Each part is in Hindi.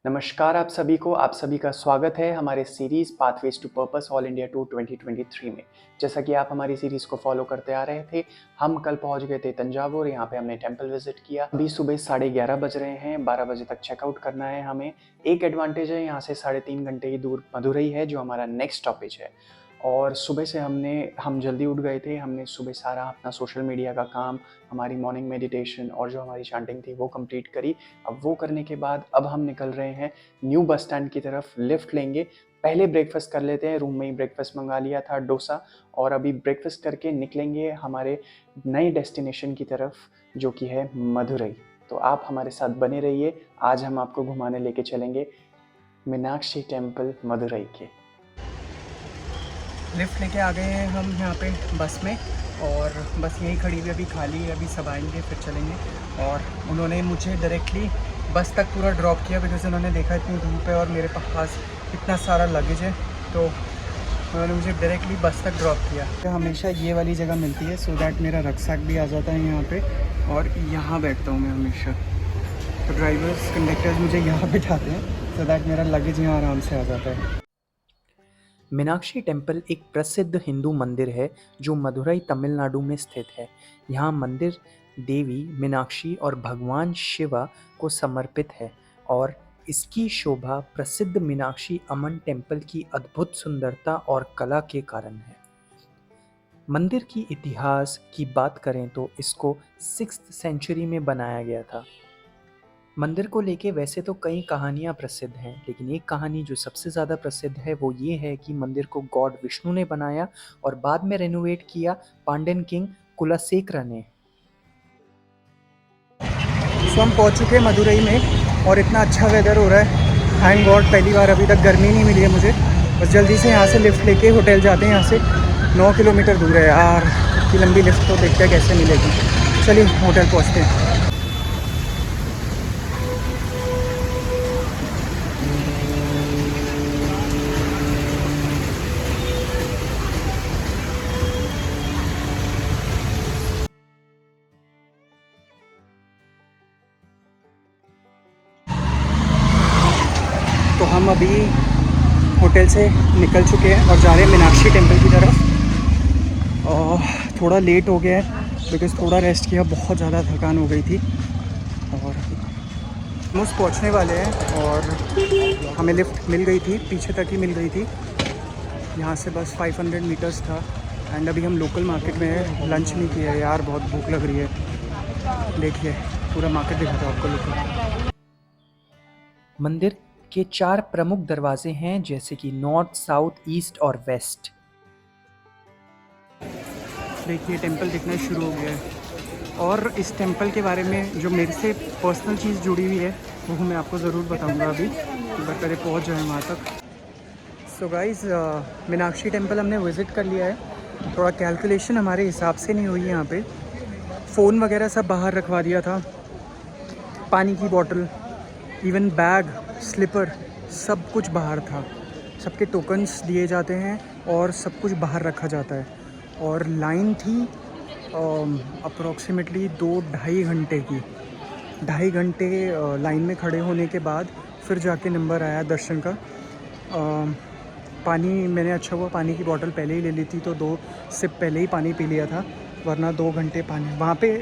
नमस्कार आप सभी का स्वागत है हमारे series pathways to purpose all India tour 2023 में। जैसा कि आप हमारी सीरीज़ को फॉलो करते आ रहे थे, हम कल पहुंच गए थे तंजावुर। यहाँ पे हमने टेंपल विजिट किया। अभी सुबह 11:30 बज रहे हैं, 12 बजे तक चेकआउट करना है हमें। एक एडवांटेज है, यहाँ से 3.5 घंटे ही दूर मदुरई है जो हमारा नेक्स्ट स्टॉपेज है। और सुबह से हम जल्दी उठ गए थे। हमने सुबह सारा अपना सोशल मीडिया का काम, हमारी मॉर्निंग मेडिटेशन और जो हमारी चैंटिंग थी वो कंप्लीट करी। अब वो करने के बाद अब हम निकल रहे हैं न्यू बस स्टैंड की तरफ। लिफ्ट लेंगे, पहले ब्रेकफास्ट कर लेते हैं। रूम में ही ब्रेकफास्ट मंगा लिया था, डोसा। और अभी ब्रेकफास्ट करके निकलेंगे हमारे नए डेस्टिनेशन की तरफ जो कि है मदुरई। तो आप हमारे साथ बने रहिए। आज हम आपको घुमाने लेके चलेंगे मीनाक्षी टेम्पल मदुरई के। लिफ्ट लेके आ गए हैं हम यहाँ पे बस में, और बस यहीं खड़ी हुई अभी खाली है। अभी सब आएंगे फिर चलेंगे। और उन्होंने मुझे डायरेक्टली बस तक पूरा ड्रॉप किया, बिकॉज उन्होंने देखा इतनी धूप है और मेरे पास इतना सारा लगेज है, तो उन्होंने मुझे डायरेक्टली बस तक ड्रॉप किया। तो हमेशा ये वाली जगह मिलती है, सो दैट मेरा रक्सैक भी आ जाता है यहाँ पे, और यहाँ बैठता हूँ मैं हमेशा। तो ड्राइवर्स कंडक्टर्स मुझे यहाँ बिठाते हैं, सो दैट मेरा लगेज यहाँ आराम से आ जाता है। मीनाक्षी टेम्पल एक प्रसिद्ध हिंदू मंदिर है जो मदुरई तमिलनाडु में स्थित है। यहाँ मंदिर देवी मीनाक्षी और भगवान शिवा को समर्पित है, और इसकी शोभा प्रसिद्ध मीनाक्षी अம்மन टेम्पल की अद्भुत सुंदरता और कला के कारण है। मंदिर की इतिहास की बात करें तो इसको 6th सेंचुरी में बनाया गया था। मंदिर को लेके वैसे तो कई कहानियाँ प्रसिद्ध हैं, लेकिन एक कहानी जो सबसे ज़्यादा प्रसिद्ध है वो ये है कि मंदिर को गॉड विष्णु ने बनाया और बाद में रेनोवेट किया पांड्यन किंग कुलशेखर ने। सो हम पहुंच चुके हैं मदुरई में, और इतना अच्छा वेदर हो रहा है, थैंक गॉड। पहली बार अभी तक गर्मी नहीं मिली है मुझे। बस जल्दी से यहाँ से लिफ्ट लेके होटल जाते हैं। यहाँ से 9 किलोमीटर दूर है यार। इतनी लंबी लिफ्ट तो देखते हैं कैसे मिलेगी। चलिए होटल पहुँचते हैं। तो हम अभी होटल से निकल चुके हैं और जा रहे हैं मीनाक्षी टेम्पल की तरफ। और थोड़ा लेट हो गया है बिकॉज़ थोड़ा रेस्ट किया, बहुत ज़्यादा थकान हो गई थी। और ऑलमोस्ट पहुँचने वाले हैं, और हमें लिफ्ट मिल गई थी, पीछे तक ही मिल गई थी। यहाँ से बस 500 मीटर्स था। एंड अभी हम लोकल मार्केट में है, लंच नहीं किया है यार, बहुत भूख लग रही है। देखिए पूरा मार्केट दिखाता हूँ आपको लोकल। मंदिर के 4 प्रमुख दरवाजे हैं, जैसे कि नॉर्थ, साउथ, ईस्ट और वेस्ट। देखिए टेंपल दिखना शुरू हो गया है, और इस टेंपल के बारे में जो मेरे से पर्सनल चीज़ जुड़ी हुई है वो मैं आपको ज़रूर बताऊंगा अभी, बट पहले पहुंच जाए वहाँ तक। सो गाइस, मीनाक्षी टेंपल हमने विज़िट कर लिया है। थोड़ा कैलकुलेशन हमारे हिसाब से नहीं हुई यहाँ पे। फ़ोन वगैरह सब बाहर रखवा दिया था, पानी की बॉटल, इवन बैग, स्लीपर, सब कुछ बाहर था। सबके टोकन्स दिए जाते हैं और सब कुछ बाहर रखा जाता है। और लाइन थी अप्रोक्सीमेटली 2-2.5 घंटे की। 2.5 घंटे लाइन में खड़े होने के बाद फिर जाके नंबर आया दर्शन का। पानी मैंने, अच्छा हुआ पानी की बोतल पहले ही ले ली थी, तो 2 सिप पहले ही पानी पी लिया था, वरना 2 घंटे पानी वहाँ पे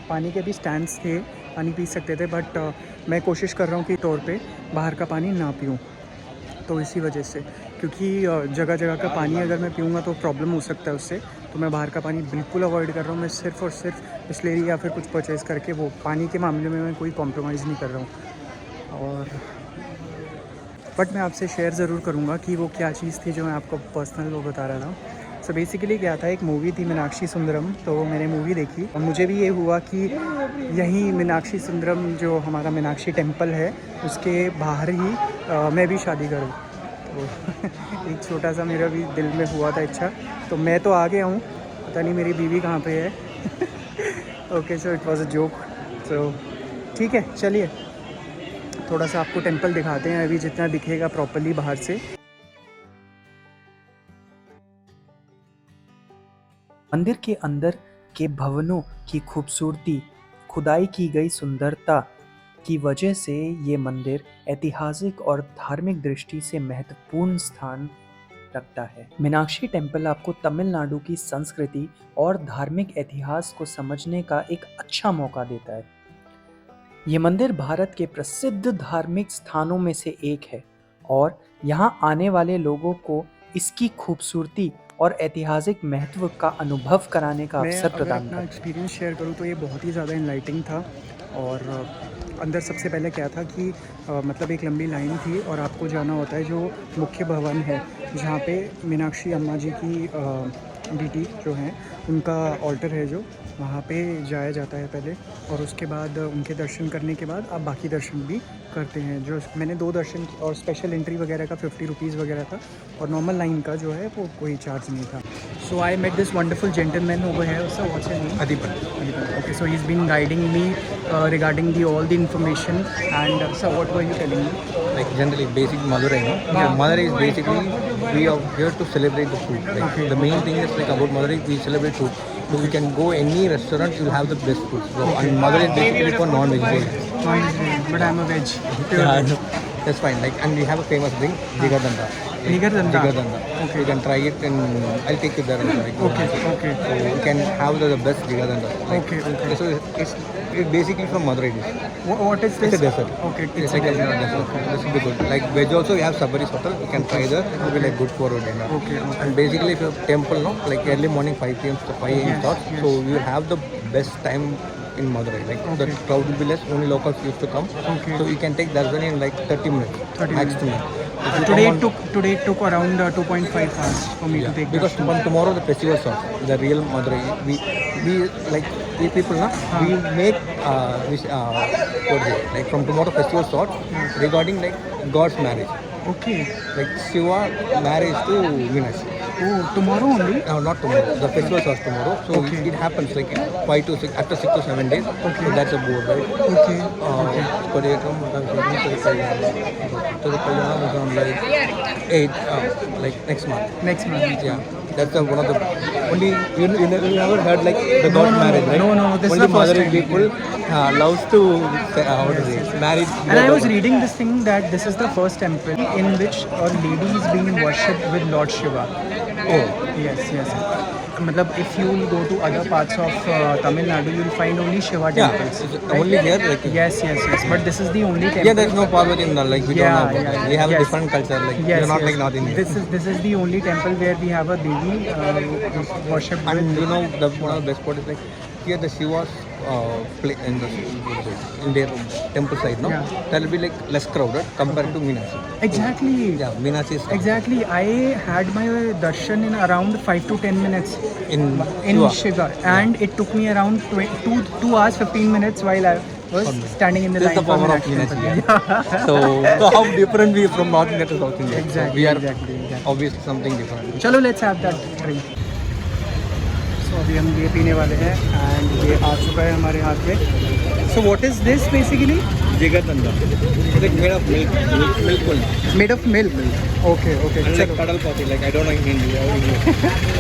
पानी के भी स्टैंड्स थे, पानी पी सकते थे, बट मैं कोशिश कर रहा हूँ कि तौर पे बाहर का पानी ना पीऊँ। तो इसी वजह से, क्योंकि जगह जगह का पानी अगर मैं पीऊँगा तो प्रॉब्लम हो सकता है उससे, तो मैं बाहर का पानी बिल्कुल अवॉइड कर रहा हूँ। मैं सिर्फ़ और सिर्फ बिसलेरी या फिर कुछ परचेज़ करके, वो पानी के मामले में मैं कोई कॉम्प्रोमाइज़ नहीं कर रहा हूँ। और बट मैं आपसे शेयर ज़रूर करूँगा कि वो क्या चीज़ थी जो मैं आपको पर्सनल वो बता रहा था। सो बेसिकली क्या था, एक मूवी थी मीनाक्षी सुंदरम, तो मैंने मूवी देखी और मुझे भी ये हुआ कि यहीं मीनाक्षी सुंदरम जो हमारा मीनाक्षी टेम्पल है उसके बाहर ही मैं भी शादी करूँ। तो एक छोटा सा मेरा भी दिल में हुआ था इच्छा, तो मैं तो आ गया हूँ, पता नहीं मेरी बीवी कहाँ पे है। Okay, so it was a joke. So ठीक है, चलिए थोड़ा सा आपको टेंपल दिखाते हैं अभी, जितना दिखेगा प्रॉपर्ली बाहर से। मंदिर के अंदर के भवनों की खूबसूरती, खुदाई की गई सुंदरता की वजह से ये मंदिर ऐतिहासिक और धार्मिक दृष्टि से महत्वपूर्ण स्थान रखता है। मीनाक्षी टेम्पल आपको तमिलनाडु की संस्कृति और धार्मिक इतिहास को समझने का एक अच्छा मौका देता है। ये मंदिर भारत के प्रसिद्ध धार्मिक स्थानों में से एक है और यहाँ आने वाले लोगों को इसकी खूबसूरती और ऐतिहासिक महत्व का अनुभव कराने का अवसर प्रदान करता है। एक्सपीरियंस शेयर करूँ तो ये बहुत ही ज़्यादा इनलाइटिंग था। और अंदर सबसे पहले क्या था कि मतलब एक लंबी लाइन थी और आपको जाना होता है जो मुख्य भवन है जहाँ पे मीनाक्षी अम्मा जी की डीटी जो हैं उनका ऑल्टर है, जो वहाँ पे जाया जाता है पहले, और उसके बाद उनके दर्शन करने के बाद आप बाकी दर्शन भी करते हैं। जो मैंने 2 दर्शन और स्पेशल एंट्री वगैरह का 50 रुपीज़ वगैरह था और नॉर्मल लाइन का जो है वो कोई चार्ज नहीं था। So I met this wonderful gentleman over here, so what's your name? Adipan. Okay, so he's been guiding me regarding all the information. And so what were you telling me? Like generally basic Madurai, no? Yeah. So Madurai is basically we are here to celebrate the food. Like Okay. the main thing is like about Madurai we celebrate food. So you can go any restaurant, you'll have the best food. So and Madurai is basically for non-vegetarians. But I'm a veg. Yeah, I know. That's fine. Like and we have a famous drink, Jigadanda. Jigadanda. Jigadanda. Okay. You can try it and I'll take you there. Like, Okay. Okay. So you can have the best Jigadanda. Like, Okay. Okay. So it's basically from Madurai dish. What is this? It's a dessert. Okay. It's like a dessert. This will be good. Like veg also we have Sabaris hotel. You can try there. It will be like good for a dinner. Okay. Okay. And basically if you have temple, no, like early morning 5 p.m. to 5 a.m. Yes, starts. yes. So you have the best time in Madurai. Like the Okay. crowd will be less. Only locals used to come. Okay. So you can take darshan in like 30 minutes. 30 max to minutes. me. If you Today come it on- took around 2.5 hours for me to take because darshan. from tomorrow the festival starts. The real Madurai. We like we people na we make what is it? Like from tomorrow festival starts regarding like God's marriage. Okay. Like Shiva marriage to Venus. Oh, tomorrow only? No, not tomorrow. The festival starts tomorrow. So Okay. it happens like 5 to 6 after 6 to 7 days. Okay. So that's a board, right? Okay. Like 8 like next month. Next month. Yeah, that's one of the only you never heard like the No, God no, marriage, right? no, no, this is only the first Madurai time. people loves to how to say married. And I was reading this thing that this is the first temple in which a lady is being worshipped with Lord Shiva. Oh, Yes, yes. Matlab, if you will go to other parts of Tamil Nadu, you will find only Shiva yeah, temples. it's only here like Yes, yes, yes. But this is the only temple. yeah, there's no Parvati in that. Like we Yeah, don't have. yeah, We have yes. a different culture. Like Yes, we're not yes. like North India. This is the only temple where we have a Devi worshipped And with. you know one of the best part is like here the Shiva's play in the what is it, in their temple side, no? Yeah. That will be like less crowded compared to Meenakshi. Exactly. Yeah, Meenakshi is Exactly. I had my darshan in around 5 to 10 minutes in in Shiva. Shiva, and it took me around 2 hours 15 minutes while I was standing in the This line is the for power of Meenakshi Meenakshi. temple. Yeah. So how different we are from North India to South India. Exactly, So we are exactly. obviously something different. चलो लेट्स हैव दैट ड्रिंक। सो अभी हम ये पीने वाले हैं एंड ये आ चुका है हमारे हाथ में। So what is this basically? Jigadanda. It's like made of milk only. Made of milk. Okay okay And like चलो paddle coffee, like I don't know in Hindi how English.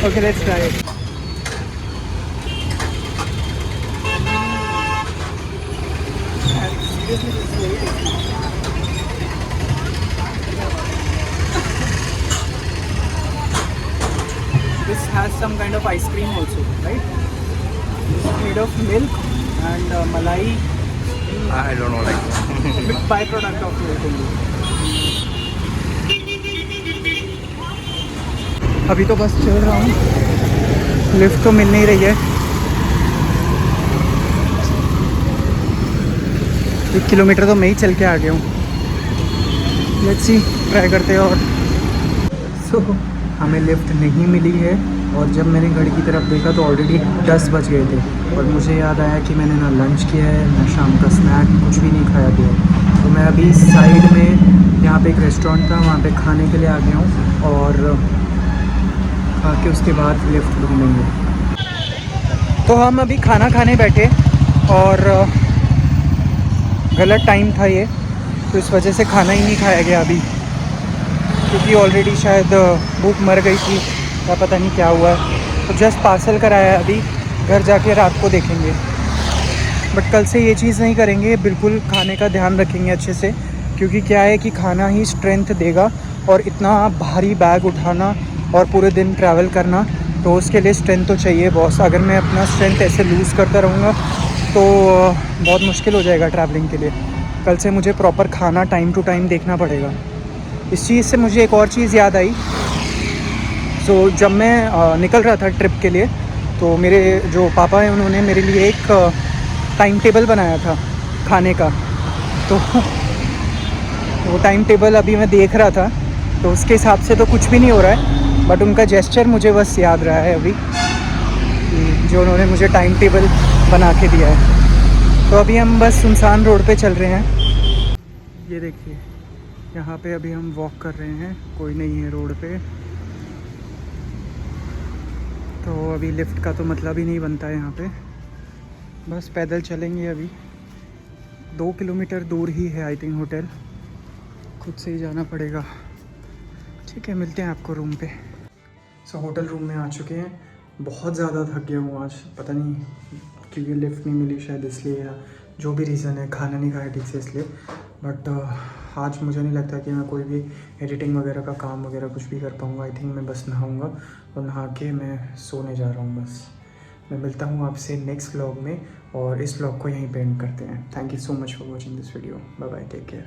Okay let's try it. This has some kind of ice cream also, right? It's made of milk and malai, I don't know like. with byproduct of milk only. अभी तो बस चल रहा हूँ, लिफ्ट तो मिल नहीं रही है। 1 किलोमीटर तो मैं ही चल के आ गया हूँ। लेट्स सी, ट्राई करते हैं। और सो हमें लिफ्ट नहीं मिली है और जब मैंने घड़ी की तरफ देखा तो ऑलरेडी 10 बज गए थे और मुझे याद आया कि मैंने ना लंच किया है ना शाम का स्नैक, कुछ भी नहीं खाया गया। तो मैं अभी साइड में यहाँ पे एक रेस्टोरेंट था, वहाँ पे खाने के लिए आ गया हूँ और खा के उसके बाद लिफ्ट ढूंढेंगे। तो हम अभी खाना खाने बैठे और गलत टाइम था ये, तो इस वजह से खाना ही नहीं खाया गया अभी, क्योंकि ऑलरेडी शायद भूख मर गई थी या पता नहीं क्या हुआ है। तो जस्ट पार्सल कराया है, अभी घर जाके रात को देखेंगे। बट कल से ये चीज़ नहीं करेंगे, बिल्कुल खाने का ध्यान रखेंगे अच्छे से, क्योंकि क्या है कि खाना ही स्ट्रेंथ देगा। और इतना भारी बैग उठाना और पूरे दिन ट्रैवल करना, तो उसके लिए स्ट्रेंथ तो चाहिए बॉस। अगर मैं अपना स्ट्रेंथ ऐसे लूज़ करता रहूँगा तो बहुत मुश्किल हो जाएगा ट्रैवलिंग के लिए। कल से मुझे प्रॉपर खाना टाइम टू टाइम देखना पड़ेगा। इस चीज़ से मुझे एक और चीज़ याद आई। सो जब मैं निकल रहा था ट्रिप के लिए, तो मेरे जो पापा हैं उन्होंने मेरे लिए एक टाइम टेबल बनाया था खाने का। तो वो टाइम टेबल अभी मैं देख रहा था, तो उसके हिसाब से तो कुछ भी नहीं हो रहा है, बट उनका जेस्चर मुझे बस याद रहा है अभी, जो उन्होंने मुझे टाइम टेबल बना के दिया है। तो अभी हम बस सुनसान रोड पे चल रहे हैं। ये देखिए, यहाँ पे अभी हम वॉक कर रहे हैं, कोई नहीं है रोड पे। तो अभी लिफ्ट का तो मतलब ही नहीं बनता है यहाँ पे, बस पैदल चलेंगे। अभी 2 किलोमीटर दूर ही है आई थिंक होटल, खुद से ही जाना पड़ेगा। ठीक है, मिलते हैं आपको रूम पे। सो होटल रूम में आ चुके हैं। बहुत ज़्यादा थक गया हूँ आज, पता नहीं क्योंकि लिफ्ट नहीं मिली शायद इसलिए, या जो भी रीज़न है, खाना नहीं खाया ठीक से इसलिए। बट आज मुझे नहीं लगता कि मैं कोई भी एडिटिंग वगैरह का काम वगैरह कुछ भी कर पाऊँगा। आई थिंक मैं बस नहाऊँगा और नहा के मैं सोने जा रहा हूँ बस। मैं मिलता हूँ आपसे नेक्स्ट व्लॉग में, और इस व्लॉग को यहीं पे एंड करते हैं। Thank you so much for watching this video. Bye bye, take care.